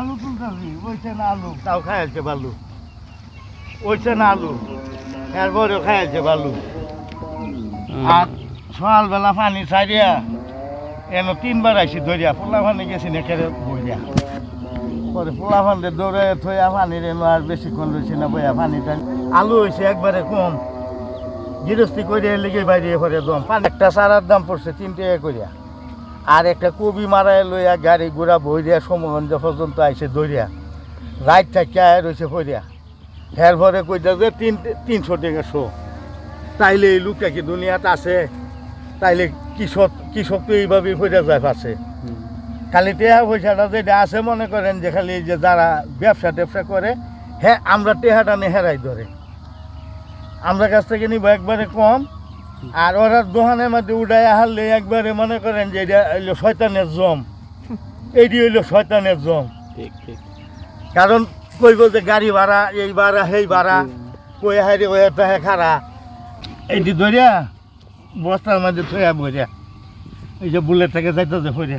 আলু তুলতেছি ওইছে না আলু তাও খাইছে বালু ওইছে না আলু এরপরেও খাইছে বালু আর সকালবেলা পানি ছাড়িয়া এনে 3বার আইসি ধরিয়া পোলা পানি গেছি নেকেরে বইয়া পরে পোলা পানিতে দৌড়ে থইয়া পানির এনে আর বেশিক্ষণ রয়েছে না বইয়া পানিটা আলু হয়েছে একবারে কম গৃহস্থী করিয়া লিগে বাইরে পরে দম পানি একটা সারার দাম পড়ছে 3 টাকা করিয়া আর একটা কবি মারায় লইয়া গাড়ি ঘোড়া বইয়া সমগঞ্জ পর্যন্ত আইসে দৌড়িয়া রাইট থাকিয়া রয়েছে ফরিয়া হের ভরে কইতা যে 300 টাকা শো তাইলে এই লোকটা কি দুনিয়াতে আছে তাইলে কৃষক তো এইভাবেই ফিরে যায় পাশে খালি টেহা পয়সাটা যেটা আছে মনে করেন যে খালি যে যারা ব্যবসা করে হ্যাঁ আমরা টেহাটা নিয়ে হেরাই ধরে আমরা কাছ থেকে নিব একবারে কম আর ওরা দোকানের মধ্যে উঠাই হারলে একবারে মনে করেন যে এটা হইলো শয়তানের জম এইটি হইলো শয়তানের জম কারণ কইব যে গাড়ি ভাড়া এই ভাড়া সেই ভাড়া কই হাইরে ওই তাহে খারা এইটি ধরিয়া বস্তার মধ্যে থইয়া বইয়া এই যে বুলেট থেকে যাইতে যে ফিরে